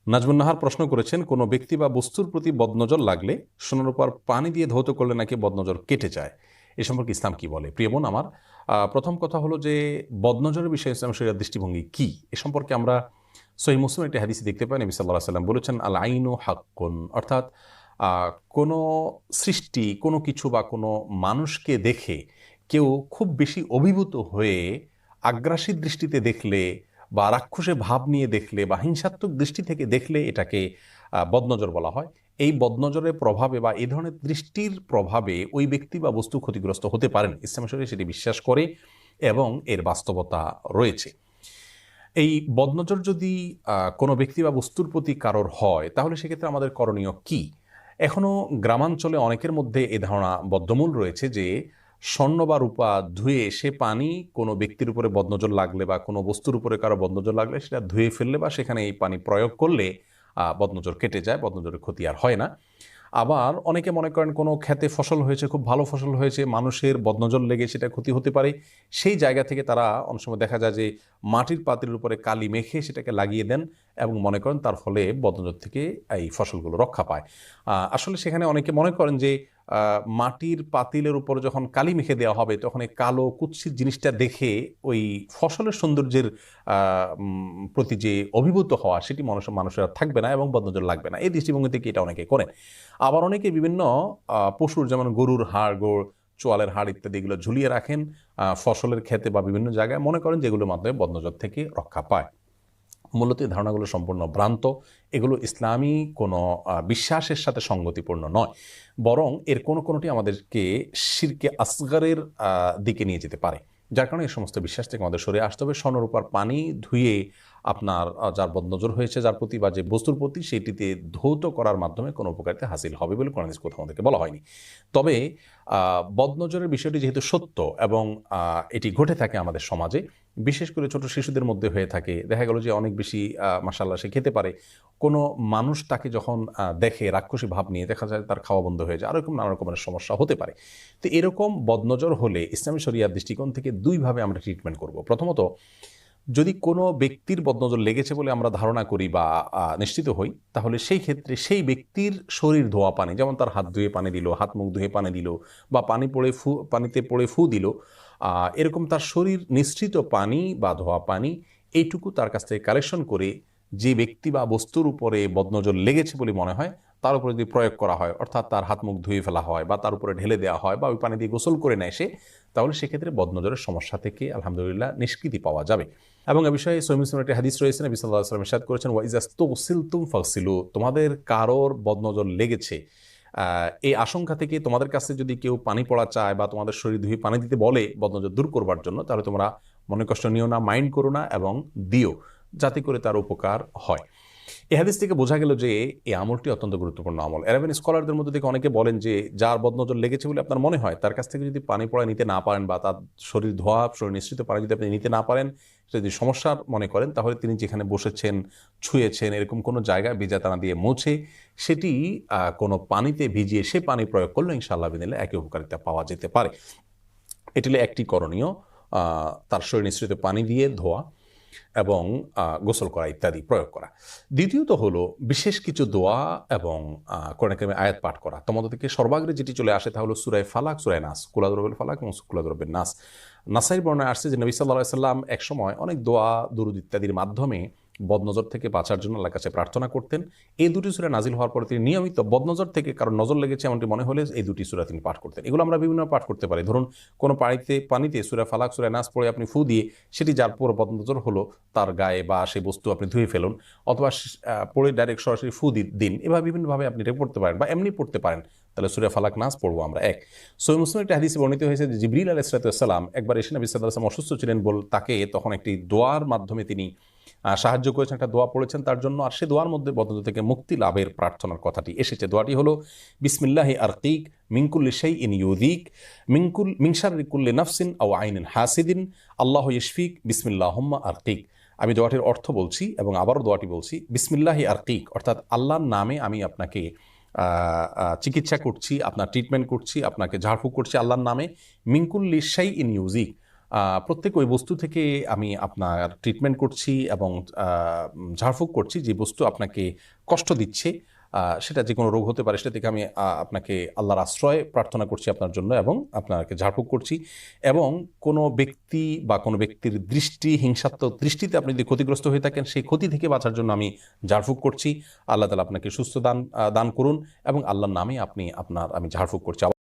নাজমুন নাহার প্রশ্ন করেছেন, কোনো ব্যক্তি বা বস্তুর প্রতি বদনজর লাগলে সোনার উপর পানি দিয়ে ধৌত করলে নাকি বদনজর কেটে যায়। এ সম্পর্কে ইসলাম কি বলে? প্রিয় বোন আমার, প্রথম কথা হলো যে বদনজরের বিষয়ে ইসলাম শরিয়ার দৃষ্টিভঙ্গি কি এ সম্পর্কে আমরা সহিহ মুসলিমের একটি হাদিসে দেখতে পাই। নবী সাল্লাল্লাহু আলাইহি সাল্লাম বলেছেন, আল আইনু হাক্কুন, অর্থাৎ কোনো সৃষ্টি, কোনো কিছু বা কোনো মানুষকে দেখে কেউ খুব বেশি অভিভূত হয়ে আগ্রাসী দৃষ্টিতে দেখলে বা রাক্ষসে ভাব নিয়ে দেখলে বা হিংসাত্মক দৃষ্টি থেকে দেখলে এটাকে বদনজর বলা হয়। এই বদনজরের প্রভাবে বা এই ধরনের দৃষ্টির প্রভাবে ওই ব্যক্তি বা বস্তু ক্ষতিগ্রস্ত হতে পারেন। ইসলাম শরীয়ত সেটি বিশ্বাস করে এবং এর বাস্তবতা রয়েছে। এই বদনজর যদি কোনো ব্যক্তি বা বস্তুর প্রতি কারোর হয়, তাহলে সেক্ষেত্রে আমাদের করণীয় কি? এখনও গ্রামাঞ্চলে অনেকের মধ্যে এ ধারণা বদ্ধমূল রয়েছে যে স্বর্ণ বা রূপা ধুয়ে সে পানি কোনো ব্যক্তির উপরে বদনজর লাগলে বা কোনো বস্তুর উপরে কারো বদনজর লাগলে সেটা ধুয়ে ফেললে বা সেখানে এই পানি প্রয়োগ করলে বদনজর কেটে যায়, বদনজরের ক্ষতি আর হয় না। আবার অনেকে মনে করেন কোনো ক্ষেতে ফসল হয়েছে, খুব ভালো ফসল হয়েছে, মানুষের বদনজর লেগে সেটা ক্ষতি হতে পারে, সেই জায়গা থেকে তারা অনেক সময় দেখা যায় যে মাটির পাত্রের উপরে কালি মেখে সেটাকে লাগিয়ে দেন এবং মনে করেন তার ফলে বদনজর থেকে এই ফসলগুলো রক্ষা পায়। আসলে সেখানে অনেকে মনে করেন যে মাটির পাতিলের উপর যখন কালি মেখে দেওয়া হবে তখন এই কালো কুৎসিত জিনিসটা দেখে ওই ফসলের সৌন্দর্যের প্রতি যে অভিভূত হওয়া সেটি মানুষের আর থাকবে না এবং বদনজর লাগবে না। এই দৃষ্টিভঙ্গি থেকে এটা অনেকে করেন। আবার অনেকে বিভিন্ন পশুর, যেমন গরুর হাড় গোড়, চোয়ালের হাড় ইত্যাদি এগুলো ঝুলিয়ে রাখেন ফসলের ক্ষেতে বা বিভিন্ন জায়গায়, মনে করেন যেগুলোর মাধ্যমে বদনজর থেকে রক্ষা পায়। মূলত এই ধারণাগুলো সম্পূর্ণ ভ্রান্ত। এগুলো ইসলামী কোনো বিশ্বাসের সাথে সঙ্গতিপূর্ণ নয়, বরং এর কোনোটি আমাদেরকে শিরকে আসগারের দিকে নিয়ে যেতে পারে। যার কারণে এই সমস্ত বিশ্বাস থেকে আমাদের সরে আসতে হবে। স্বর্ণের উপর পানি ধুয়ে আপনার যার বদনজর হয়েছে যার প্রতি বা যে বস্তুর প্রতি, সেটিতে ধৌত করার মাধ্যমে কোনো উপকারিতা হাসিল হবে বলে কোরআন হাদিস কোথাও আমাদেরকে বলা হয়নি। তবে বদনজরের বিষয়টি যেহেতু সত্য এবং এটি ঘটে থাকে আমাদের সমাজে, বিশেষ করে ছোট শিশুদের মধ্যে হয়ে থাকে, দেখা গেল যে অনেক বেশি মাশাআল্লাহ সে খেতে পারে, কোনো মানুষ তাকে যখন দেখে রাক্ষসী ভাব নিয়ে, দেখা যায় তার খাওয়া বন্ধ হয়ে যায়, আর এরকম নানা রকমের সমস্যা হতে পারে। তো এরকম বদনজর হলে ইসলামী শরিয়ার দৃষ্টিকোণ থেকে দুইভাবে আমরা ট্রিটমেন্ট করব। প্রথমত, যদি কোনো ব্যক্তির বদনজর লেগেছে বলে আমরা ধারণা করি বা নিশ্চিত হই, তাহলে সেই ক্ষেত্রে সেই ব্যক্তির শরীর ধোয়া পানি, যেমন তার হাত ধুয়ে পানি দিল, হাত মুখ ধুয়ে পানি দিল, বা পানিতে পড়ে ফু দিল, এরকম তার শরীর নিঃসৃত পানি বা ধোয়া পানি, এইটুকু তার কাছ থেকে কালেকশন করে যে ব্যক্তি বা বস্তুর উপরে বদনজর লেগেছে বলে মনে হয় তার উপরে যদি প্রয়োগ করা হয়, অর্থাৎ তার হাত মুখ ধুয়ে ফেলা হয় বা তার উপরে ঢেলে দেওয়া হয় বা ওই পানি দিয়ে গোসল করে নেয় সে, তাহলে সেক্ষেত্রে বদনজরের সমস্যা থেকে আলহামদুলিল্লাহ নিষ্কৃতি পাওয়া যাবে। এবং এ বিষয়ে সহিহ মুসলিমের একটি হাদিস রয়েছে, নবী সাল্লাল্লাহু আলাইহি ওয়াসাল্লাম ইরশাদ করেছেন, ওয়া ইযা স্তুগসিলতুম ফাগসিলু, তোমাদের কারোর বদনজর লেগেছে, এই আশঙ্কা থেকে তোমাদের কাছে যদি কেউ পানি পড়া চায় বা তোমাদের শরীর ধুয়ে পানি দিতে বলে বদনজর দূর করবার জন্য, তাহলে তোমরা মনে কষ্ট নিও না, মাইন্ড করো না এবং দিও, যাতে করে তার উপকার হয়। এই হাদিস থেকে বোঝা গেল যে এই আমলটি অত্যন্ত গুরুত্বপূর্ণ আমল। অ্যারাবিয়ান স্কলারদের মধ্যে থেকে অনেকে বলেন যে যার বদনজর লেগেছে বলে আপনার মনে হয়, তার কাছ থেকে যদি পানি পড়া নিতে না পারেন বা তার শরীর ধোয়া, শরীর নিঃসৃত পানি যদি আপনি নিতে না পারেন, যদি সমস্যার মনে করেন, তাহলে তিনি যেখানে বসেছেন, ছুঁয়েছেন, এরকম কোনো জায়গায় ভিজাতানা দিয়ে মুছে সেটি কোনো পানিতে ভিজিয়ে সে পানি প্রয়োগ করলে ইনশাআল্লাহ বিদিনিল্লাহ একই উপকারিতা পাওয়া যেতে পারে। এটি হলো একটি করণীয়, তার শরীর নিঃসৃত পানি দিয়ে ধোয়া এবং গোসল করা ইত্যাদি প্রয়োগ করা। দ্বিতীয়ত হলো বিশেষ কিছু দোয়া এবং কোরআন কারিমের আয়াত পাঠ করা। তোমাদের থেকে সর্বাগ্রে যেটি চলে আসে তা হলো সূরা ফালাক, সূরা নাস, কুল আউযু বিরাব্বিল ফালাক এবং কুল আউযু বিরাব্বিন নাস। নাসাইর বর্ণনায় আসছে যে নবী সাল্লাল্লাহু আলাইহি সাল্লাম একসময় অনেক দোয়া দুরূদ ইত্যাদির মাধ্যমে বদনজর থেকে বাঁচার জন্য আল্লাহর কাছে প্রার্থনা করতেন। এই দুটি সূরা নাজিল হওয়ার পরে তিনি নিয়মিত বদনজর থেকে কারণ নজর লেগেছে এমনটি মনে হলে এই দুটি সূরা তিনি পাঠ করতেন। এগুলো আমরা বিভিন্ন পাঠ করতে পারি। ধরুন, কোনো পানিতে সূরা ফালাক, সূরা নাস পড়ে আপনি ফু দিয়ে সেটি যার পুরো বদনজর হলো তার গায়ে বা সেই বস্তু আপনি ধুয়ে ফেলুন, অথবা পড়ে ডাইরেক্ট সরাসরি ফু দিন। এভাবে বিভিন্নভাবে আপনি এটা পড়তে পারেন বা এমনি পড়তে পারেন। তাহলে সূরা ফালাক নাস পড়বো আমরা এক। সহিহ মুসলিম একটা হাদিসে বর্ণিত হয়েছে যে জিবরিল আলাইহিস সালাম একবার এসে নবী সাল্লাল্লাহু আলাইহি ওয়াসাল্লাম অসুস্থ ছিলেন তাকে তখন একটি দোয়ার মাধ্যমে তিনি সাহায্য করেছেন, একটা দোয়া পড়েছেন তার জন্য, আর সে দোয়ার মধ্যে বদনজর থেকে মুক্তি লাভের প্রার্থনার কথাটি এসেছে। দোয়াটি হলো বিসমিল্লাহি আরকিক মিন কুল্লি শাইইন ইউযিক মিন শাররি কুল্লি নাফসিন আও আইনিন হাসিদিন আল্লাহু ইয়াশফিক বিসমিল্লাহুম্মা আরকিক। আমি দোয়াটির অর্থ বলছি এবং আবারও দোয়াটি বলছি, বিসমিল্লাহি আরকিক, অর্থাৎ আল্লাহর নামে আমি আপনাকে চিকিৎসা করছি, আপনার ট্রিটমেন্ট করছি, আপনাকে ঝাড়ফুঁক করছি আল্লাহর নামে, মিন কুল্লি শাইইন ইউযিক, প্রত্যেক ওই বস্তু থেকে আমি আপনার ট্রিটমেন্ট করছি এবং ঝাড়ফুঁক করছি যে বস্তু আপনাকে কষ্ট দিচ্ছে, সেটা যে কোনো রোগ হতে পারে, সেটা থেকে আমি আপনাকে আল্লাহর আশ্রয় প্রার্থনা করছি আপনার জন্য এবং আপনাকে ঝাড়ফুঁক করছি। এবং কোনো ব্যক্তি বা কোনো ব্যক্তির দৃষ্টি, হিংসাত্মক দৃষ্টিতে আপনি যদি ক্ষতিগ্রস্ত হয়ে থাকেন, সেই ক্ষতি থেকে বাঁচার জন্য আমি ঝাড়ফুঁক করছি। আল্লাহ তাআলা আপনাকে সুস্থ দান করুন এবং আল্লাহর নামে আমি ঝাড়ফুঁক করছি।